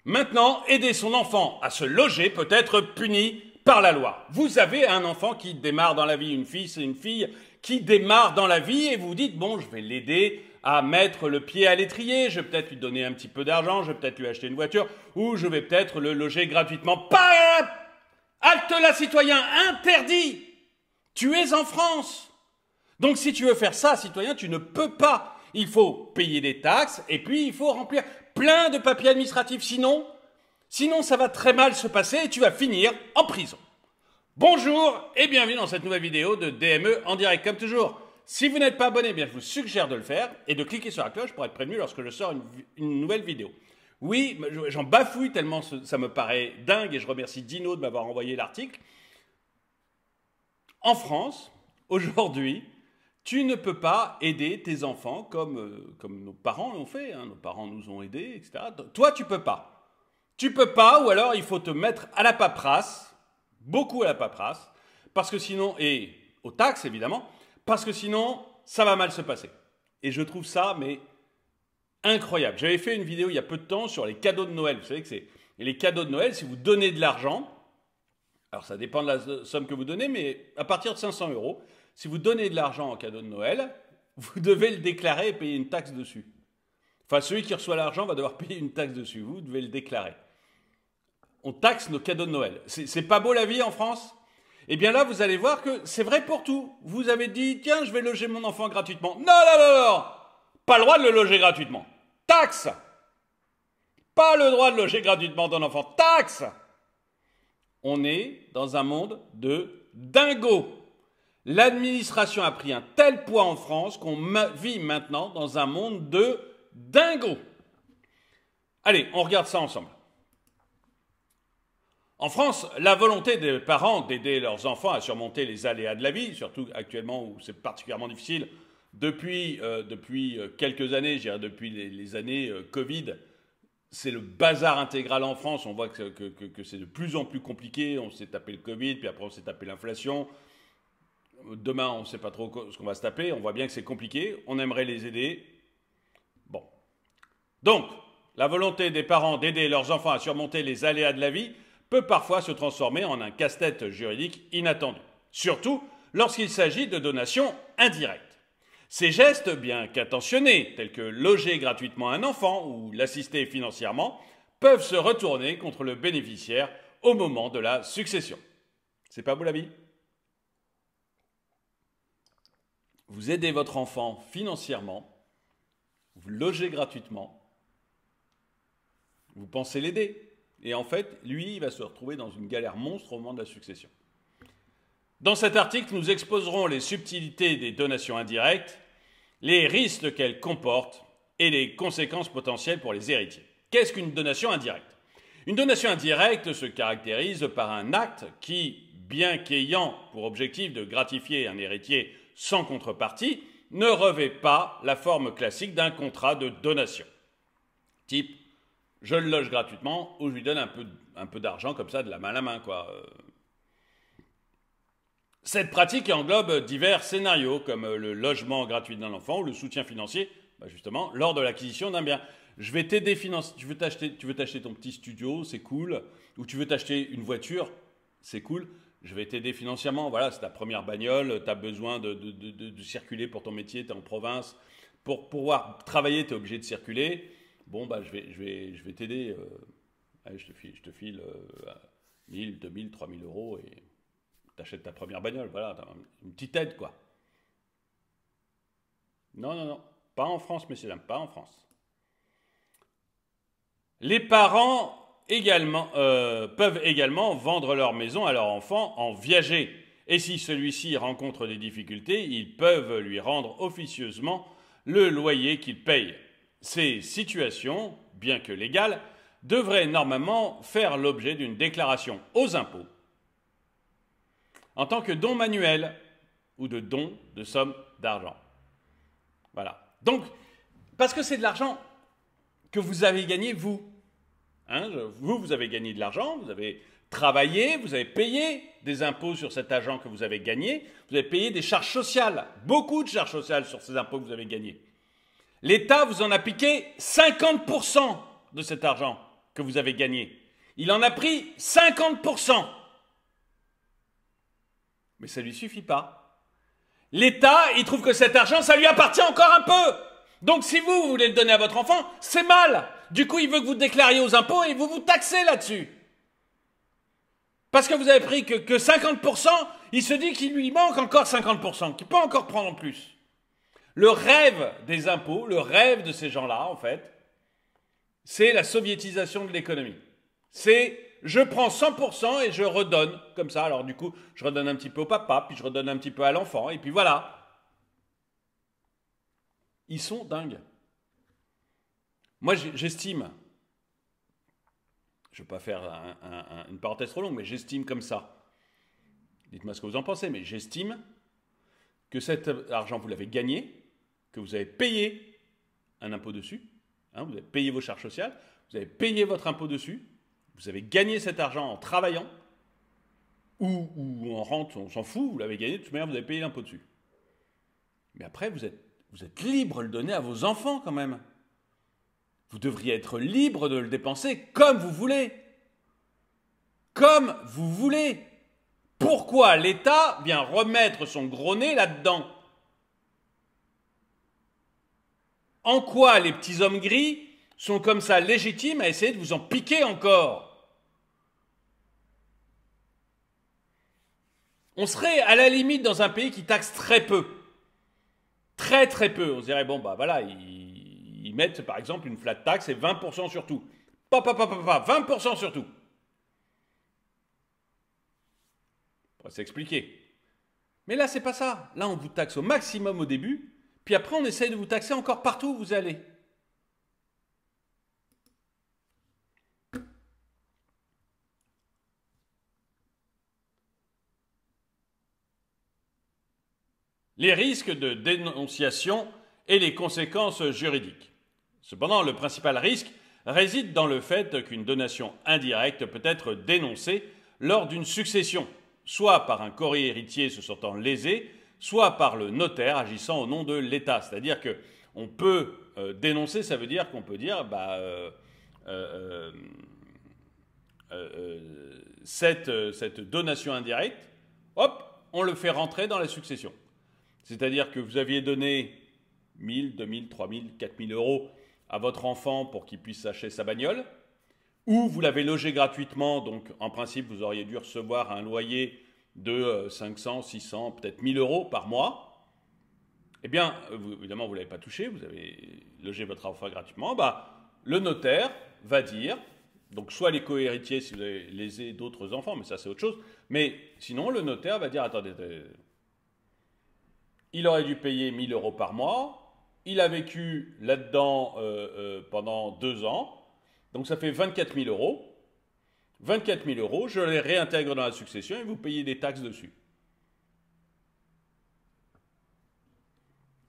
Maintenant, aider son enfant à se loger peut être puni par la loi. Vous avez un enfant qui démarre dans la vie, une fille, c'est une fille qui démarre dans la vie et vous dites, bon, je vais l'aider à mettre le pied à l'étrier, je vais peut-être lui donner un petit peu d'argent, je vais peut-être lui acheter une voiture ou je vais peut-être le loger gratuitement. Pas halte là, citoyen, interdit. Tu es en France. Donc si tu veux faire ça, citoyen, tu ne peux pas. Il faut payer des taxes et puis il faut remplir plein de papiers administratifs. Sinon ça va très mal se passer et tu vas finir en prison. Bonjour et bienvenue dans cette nouvelle vidéo de DME en direct. Comme toujours, si vous n'êtes pas abonné, bien, je vous suggère de le faire et de cliquer sur la cloche pour être prévenu lorsque je sors une nouvelle vidéo. Oui, j'en bafouille tellement ça me paraît dingue et je remercie Dino de m'avoir envoyé l'article. En France, aujourd'hui, tu ne peux pas aider tes enfants comme nos parents l'ont fait. Nos parents nous ont aidés, etc. Toi, tu peux pas. Tu peux pas, ou alors il faut te mettre à la paperasse, beaucoup à la paperasse, parce que sinon, et aux taxes évidemment, parce que sinon, ça va mal se passer. Et je trouve ça, mais incroyable. J'avais fait une vidéo il y a peu de temps sur les cadeaux de Noël. Vous savez que c'est les cadeaux de Noël, si vous donnez de l'argent, alors ça dépend de la somme que vous donnez, mais à partir de 500 €, si vous donnez de l'argent en cadeau de Noël, vous devez le déclarer et payer une taxe dessus. Enfin, celui qui reçoit l'argent va devoir payer une taxe dessus. Vous devez le déclarer. On taxe nos cadeaux de Noël. C'est pas beau la vie en France? Eh bien là, vous allez voir que c'est vrai pour tout. Vous avez dit, tiens, je vais loger mon enfant gratuitement. Non, non, non, non. Pas le droit de le loger gratuitement. Taxe. Pas le droit de loger gratuitement ton enfant. Taxe. On est dans un monde de dingos. L'administration a pris un tel poids en France qu'on vit maintenant dans un monde de dingos. Allez, on regarde ça ensemble. En France, la volonté des parents d'aider leurs enfants à surmonter les aléas de la vie, surtout actuellement où c'est particulièrement difficile, depuis quelques années, je dirais depuis les années Covid, c'est le bazar intégral en France. On voit que c'est de plus en plus compliqué. On s'est tapé le Covid, puis après on s'est tapé l'inflation. Demain, on ne sait pas trop ce qu'on va se taper. On voit bien que c'est compliqué. On aimerait les aider. Bon. Donc, la volonté des parents d'aider leurs enfants à surmonter les aléas de la vie peut parfois se transformer en un casse-tête juridique inattendu. Surtout lorsqu'il s'agit de donations indirectes. Ces gestes, bien qu'intentionnés, tels que loger gratuitement un enfant ou l'assister financièrement, peuvent se retourner contre le bénéficiaire au moment de la succession. C'est pas beau la vie? Vous aidez votre enfant financièrement, vous le logez gratuitement, vous pensez l'aider. Et en fait, lui, il va se retrouver dans une galère monstre au moment de la succession. Dans cet article, nous exposerons les subtilités des donations indirectes, les risques qu'elles comportent et les conséquences potentielles pour les héritiers. Qu'est-ce qu'une donation indirecte? Une donation indirecte se caractérise par un acte qui, bien qu'ayant pour objectif de gratifier un héritier sans contrepartie, ne revêt pas la forme classique d'un contrat de donation. Type, je le loge gratuitement ou je lui donne un peu d'argent comme ça, de la main à la main, quoi. Cette pratique englobe divers scénarios comme le logement gratuit d'un enfant ou le soutien financier, justement, lors de l'acquisition d'un bien. Je vais t'aider financièrement. Tu veux t'acheter ton petit studio, c'est cool. Ou tu veux t'acheter une voiture, c'est cool. Je vais t'aider financièrement. Voilà, c'est ta première bagnole, tu as besoin de circuler pour ton métier, tu es en province. Pour pouvoir travailler, tu es obligé de circuler. Bon, je vais t'aider. Allez, je te file 1000, 2000, 3000 € et t'achètes ta première bagnole. Voilà, une petite aide, quoi. Non, non, non. Pas en France, messieurs, dames, pas en France. Les parents peuvent également vendre leur maison à leur enfant en viager. Et si celui-ci rencontre des difficultés, ils peuvent lui rendre officieusement le loyer qu'il paye. Ces situations, bien que légales, devraient normalement faire l'objet d'une déclaration aux impôts en tant que don manuel ou de don de somme d'argent. Voilà. Donc, parce que c'est de l'argent que vous avez gagné, vous. Vous avez gagné de l'argent, vous avez travaillé, vous avez payé des impôts sur cet argent que vous avez gagné, vous avez payé des charges sociales, beaucoup de charges sociales sur ces impôts que vous avez gagnés. L'État vous en a piqué 50% de cet argent que vous avez gagné. Il en a pris 50%. Mais ça ne lui suffit pas. L'État, il trouve que cet argent, ça lui appartient encore un peu. Donc si vous voulez le donner à votre enfant, c'est mal. Du coup, il veut que vous déclariez aux impôts et vous vous taxez là-dessus. Parce que vous avez pris que 50%, il se dit qu'il lui manque encore 50%, qu'il peut encore prendre en plus. Le rêve des impôts, le rêve de ces gens-là, en fait, c'est la soviétisation de l'économie. C'est je prends 100% et je redonne comme ça. Alors du coup, je redonne un petit peu au papa, puis je redonne un petit peu à l'enfant, et puis voilà. Ils sont dingues. Moi, j'estime, je ne vais pas faire une parenthèse trop longue, mais j'estime comme ça. Dites-moi ce que vous en pensez, mais j'estime que cet argent, vous l'avez gagné, que vous avez payé un impôt dessus, hein, vous avez payé vos charges sociales, vous avez payé votre impôt dessus, vous avez gagné cet argent en travaillant, ou en rente, on s'en fout, vous l'avez gagné, de toute manière, vous avez payé l'impôt dessus. Mais après, vous êtes libre de le donner à vos enfants quand même. Vous devriez être libre de le dépenser comme vous voulez. Comme vous voulez. Pourquoi l'État vient remettre son gros nez là-dedans? En quoi les petits hommes gris sont comme ça légitimes à essayer de vous en piquer encore? On serait à la limite dans un pays qui taxe très peu. Très très peu. On se dirait, bon bah voilà, ils mettent par exemple une flat tax et 20% sur tout. Pas, 20% sur tout. On pourrait s'expliquer. Mais là, c'est pas ça. Là, on vous taxe au maximum au début, puis après, on essaye de vous taxer encore partout où vous allez. Les risques de dénonciation et les conséquences juridiques. Cependant, le principal risque réside dans le fait qu'une donation indirecte peut être dénoncée lors d'une succession, soit par un co-héritier se sentant lésé, soit par le notaire agissant au nom de l'État. C'est-à-dire qu'on peut dénoncer, ça veut dire qu'on peut dire cette donation indirecte, hop, on le fait rentrer dans la succession. C'est-à-dire que vous aviez donné 1000, 2000, 3000, 4000 euros à votre enfant pour qu'il puisse acheter sa bagnole, ou vous l'avez logé gratuitement, donc en principe vous auriez dû recevoir un loyer de 500, 600, peut-être 1000 euros par mois. Eh bien, évidemment, vous ne l'avez pas touché, vous avez logé votre enfant gratuitement, le notaire va dire, donc soit les co-héritiers si vous avez lésé d'autres enfants, mais ça c'est autre chose, mais sinon le notaire va dire, attendez, il aurait dû payer 1000 euros par mois, il a vécu là-dedans pendant 2 ans, donc ça fait 24 000 euros. 24 000 euros, je les réintègre dans la succession et vous payez des taxes dessus.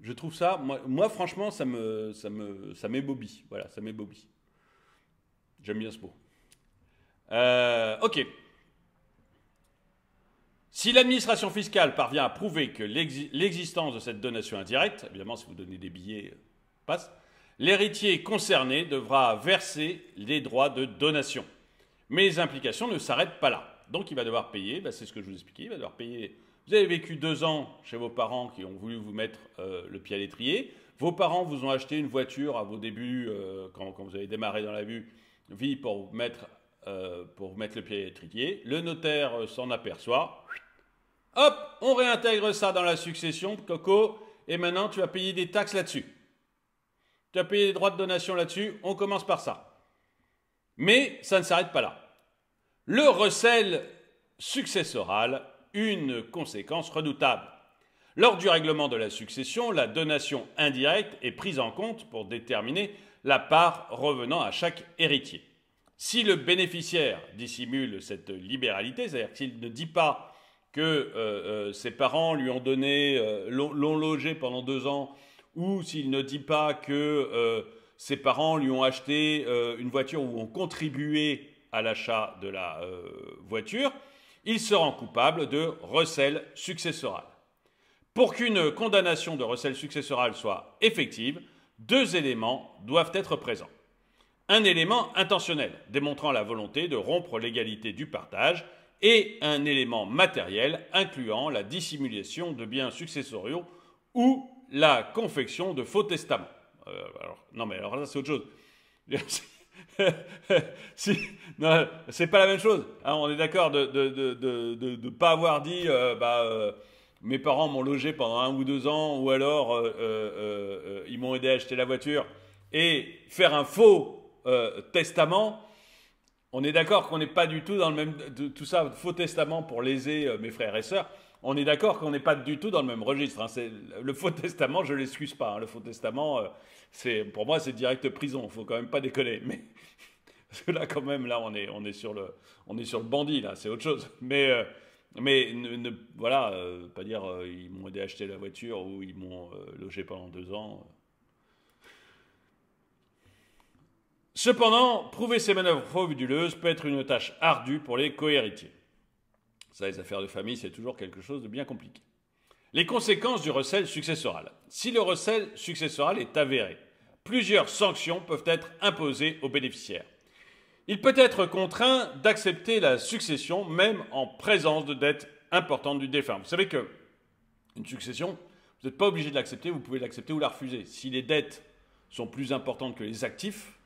Je trouve ça, moi franchement, ça m'ébobie. Voilà, ça m'ébobie. J'aime bien ce mot. Ok. Si l'administration fiscale parvient à prouver que l'existence de cette donation indirecte, évidemment si vous donnez des billets, passe, l'héritier concerné devra verser les droits de donation. Mais les implications ne s'arrêtent pas là. Donc il va devoir payer, c'est ce que je vous expliquais, il va devoir payer. Vous avez vécu 2 ans chez vos parents qui ont voulu vous mettre le pied à l'étrier. Vos parents vous ont acheté une voiture à vos débuts, quand vous avez démarré dans la vie pour vous mettre le pied à l'étrier. Le notaire s'en aperçoit. Hop, on réintègre ça dans la succession, Coco, et maintenant tu vas payer des taxes là-dessus. Tu as payé des droits de donation là-dessus, on commence par ça. Mais ça ne s'arrête pas là. Le recel successoral, une conséquence redoutable. Lors du règlement de la succession, la donation indirecte est prise en compte pour déterminer la part revenant à chaque héritier. Si le bénéficiaire dissimule cette libéralité, c'est-à-dire qu'il ne dit pas que ses parents lui ont donné, l'ont logé pendant 2 ans, ou s'il ne dit pas que ses parents lui ont acheté une voiture ou ont contribué à l'achat de la voiture, il se rend coupable de recel successoral. Pour qu'une condamnation de recel successoral soit effective, 2 éléments doivent être présents. un élément intentionnel, démontrant la volonté de rompre l'égalité du partage, et un élément matériel, incluant la dissimulation de biens successoriaux ou la confection de faux testaments. Non, mais alors là, c'est autre chose. Si, non, c'est pas la même chose. Hein, on est d'accord de ne pas avoir dit mes parents m'ont logé pendant 1 ou 2 ans, ou alors ils m'ont aidé à acheter la voiture, et faire un faux testament. On est d'accord qu'on n'est pas du tout dans le même. Tout ça, faux testament pour léser mes frères et sœurs. On est d'accord qu'on n'est pas du tout dans le même registre. Hein. Le faux testament, je ne l'excuse pas. Hein. Le faux testament, pour moi, c'est direct prison. Il ne faut quand même pas déconner. Mais parce que là, quand même, là, on est sur le bandit. Là, c'est autre chose. Voilà, pas dire ils m'ont aidé à acheter la voiture ou ils m'ont logé pendant 2 ans. Cependant, prouver ces manœuvres frauduleuses peut être une tâche ardue pour les cohéritiers. Ça, les affaires de famille, c'est toujours quelque chose de bien compliqué. Les conséquences du recel successoral. Si le recel successoral est avéré, plusieurs sanctions peuvent être imposées aux bénéficiaires. Il peut être contraint d'accepter la succession, même en présence de dettes importantes du défunt. Vous savez qu'une succession, vous n'êtes pas obligé de l'accepter, vous pouvez l'accepter ou la refuser. Si les dettes sont plus importantes que les actifs,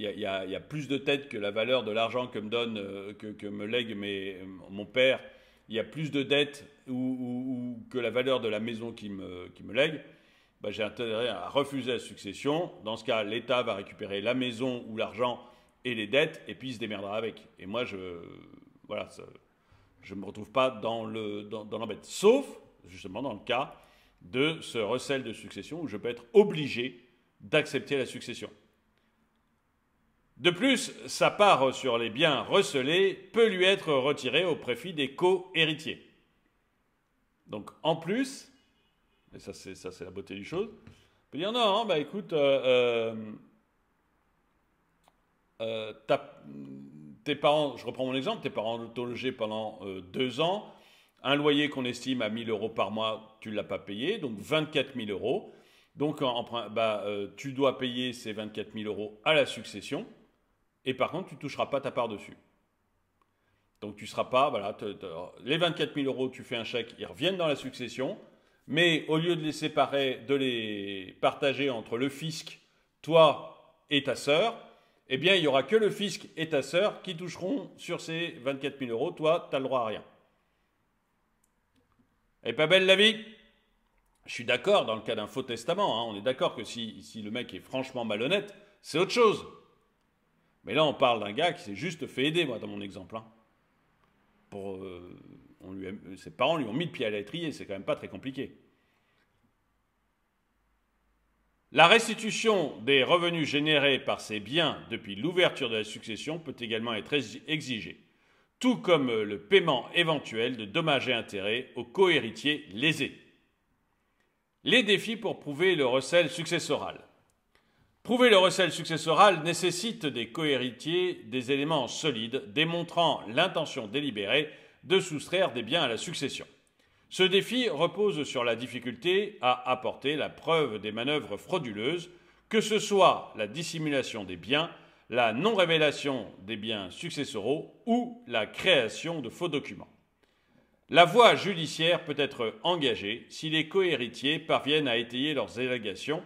il y a plus de dettes que la valeur de l'argent que me lègue mon père. Il y a plus de dettes ou que la valeur de la maison qui me lègue. J'ai intérêt à refuser la succession. Dans ce cas, l'État va récupérer la maison ou l'argent et les dettes, et puis il se démerdera avec. Et moi, je ne me retrouve pas dans l'embête. Sauf, justement, dans le cas de ce recel de succession où je peux être obligé d'accepter la succession. De plus, sa part sur les biens recelés peut lui être retirée au profit des co-héritiers. Donc, en plus, et ça c'est la beauté du chose, on peut dire non, écoute, tes parents, je reprends mon exemple, tes parents t'ont logé pendant 2 ans, un loyer qu'on estime à 1 000 euros par mois, tu ne l'as pas payé, donc 24 000 euros. Donc, tu dois payer ces 24 000 euros à la succession, et par contre, tu ne toucheras pas ta part dessus. Donc, tu ne seras pas, les 24 000 euros, tu fais un chèque, ils reviennent dans la succession, mais au lieu de les séparer, de les partager entre le fisc, toi et ta sœur, eh bien, il n'y aura que le fisc et ta sœur qui toucheront sur ces 24 000 euros. Toi, tu n'as le droit à rien. Elle n'est pas belle la vie ? Je suis d'accord dans le cas d'un faux testament. Hein, on est d'accord que si le mec est franchement malhonnête, c'est autre chose. Mais là, on parle d'un gars qui s'est juste fait aider, moi, dans mon exemple. Hein. Ses parents lui ont mis le pied à l'étrier, c'est quand même pas très compliqué. La restitution des revenus générés par ces biens depuis l'ouverture de la succession peut également être exigée, tout comme le paiement éventuel de dommages et intérêts aux cohéritiers lésés. Les défis pour prouver le recel successoral. Prouver le recel successoral nécessite des cohéritiers des éléments solides démontrant l'intention délibérée de soustraire des biens à la succession. Ce défi repose sur la difficulté à apporter la preuve des manœuvres frauduleuses, que ce soit la dissimulation des biens, la non-révélation des biens successoraux ou la création de faux documents. La voie judiciaire peut être engagée si les cohéritiers parviennent à étayer leurs allégations,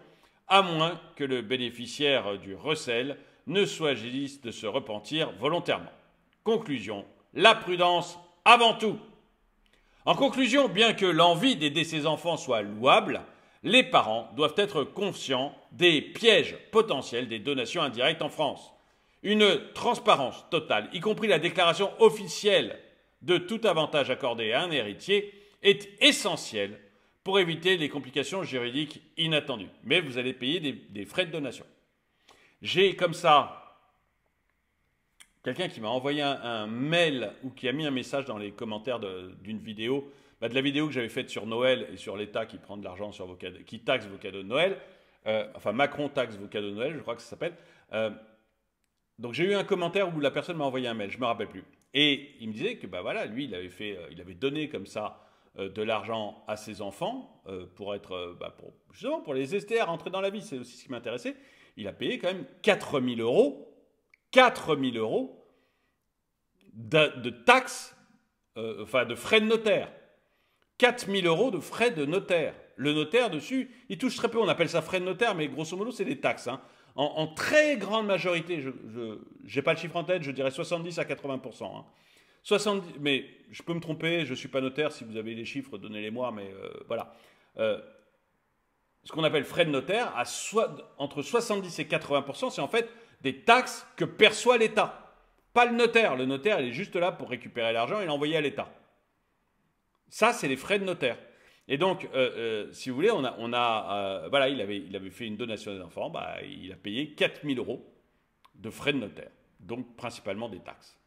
à moins que le bénéficiaire du recel ne choisisse de se repentir volontairement. Conclusion, la prudence avant tout. En conclusion, bien que l'envie d'aider ses enfants soit louable, les parents doivent être conscients des pièges potentiels des donations indirectes en France. Une transparence totale, y compris la déclaration officielle de tout avantage accordé à un héritier, est essentielle pour éviter les complications juridiques inattendues. Mais vous allez payer des frais de donation. J'ai comme ça quelqu'un qui m'a envoyé un mail ou qui a mis un message dans les commentaires d'une vidéo, de la vidéo que j'avais faite sur Noël et sur l'État qui prend de l'argent sur vos cadeaux, qui taxe vos cadeaux de Noël. Macron taxe vos cadeaux de Noël, je crois que ça s'appelle. Donc j'ai eu un commentaire où la personne m'a envoyé un mail, je ne me rappelle plus. Et il me disait que lui, il avait donné comme ça de l'argent à ses enfants justement pour les aider à rentrer dans la vie, c'est aussi ce qui m'intéressait. il a payé quand même 4 000 euros, 4 000 euros de taxes, enfin de frais de notaire. 4 000 euros de frais de notaire. Le notaire dessus, il touche très peu, on appelle ça frais de notaire, mais grosso modo c'est des taxes. Hein. En très grande majorité, je n'ai pas le chiffre en tête, je dirais 70 à 80%. Hein. 70, mais je peux me tromper, je ne suis pas notaire, si vous avez les chiffres, donnez-les-moi, mais voilà. Ce qu'on appelle frais de notaire, entre 70 et 80%, c'est en fait des taxes que perçoit l'État. Pas le notaire. Le notaire, il est juste là pour récupérer l'argent et l'envoyer à l'État. Ça, c'est les frais de notaire. Et donc, si vous voulez, voilà, il avait fait une donation des enfants, bah, il a payé 4 000 euros de frais de notaire, donc principalement des taxes.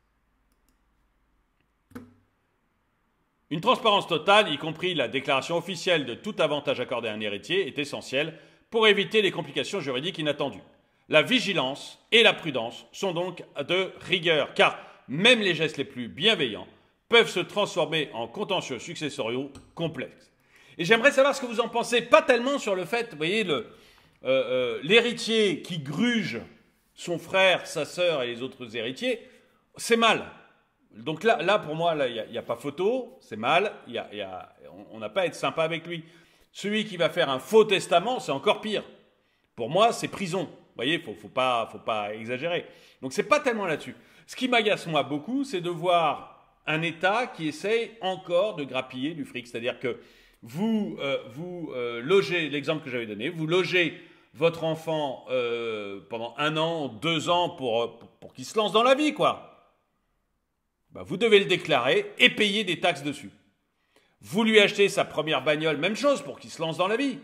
Une transparence totale, y compris la déclaration officielle de tout avantage accordé à un héritier, est essentielle pour éviter les complications juridiques inattendues. La vigilance et la prudence sont donc de rigueur, car même les gestes les plus bienveillants peuvent se transformer en contentieux successoriaux complexes. Et j'aimerais savoir ce que vous en pensez, pas tellement sur le fait, vous voyez, l'héritier qui gruge son frère, sa sœur et les autres héritiers, c'est mal. Donc là pour moi, il n'y a pas photo, c'est mal, on n'a pas à être sympa avec lui. Celui qui va faire un faux testament, c'est encore pire. Pour moi, c'est prison. Vous voyez, faut pas exagérer. Donc c'est pas tellement là-dessus. Ce qui m'agace moi beaucoup, c'est de voir un État qui essaye encore de grappiller du fric. C'est-à-dire que vous logez, l'exemple que j'avais donné, vous logez votre enfant pendant 1 an, 2 ans pour qu'il se lance dans la vie, quoi. Bah, vous devez le déclarer et payer des taxes dessus. Vous lui achetez sa première bagnole, même chose, pour qu'il se lance dans la vie.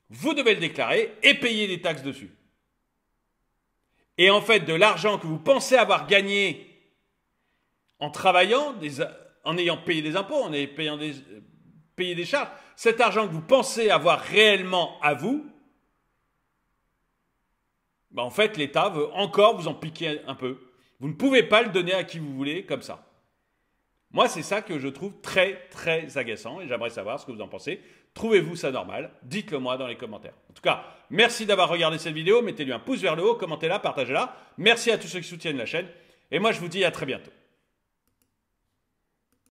Vous devez le déclarer et payer des taxes dessus. Et en fait, de l'argent que vous pensez avoir gagné en travaillant, en ayant payé des impôts, en ayant payé des charges, cet argent que vous pensez avoir réellement à vous, bah en fait, l'État veut encore vous en piquer un peu. Vous ne pouvez pas le donner à qui vous voulez comme ça. Moi, c'est ça que je trouve très, très agaçant et j'aimerais savoir ce que vous en pensez. Trouvez-vous ça normal? Dites-le moi dans les commentaires. En tout cas, merci d'avoir regardé cette vidéo. Mettez-lui un pouce vers le haut, commentez-la, partagez-la. Merci à tous ceux qui soutiennent la chaîne. Et moi, je vous dis à très bientôt.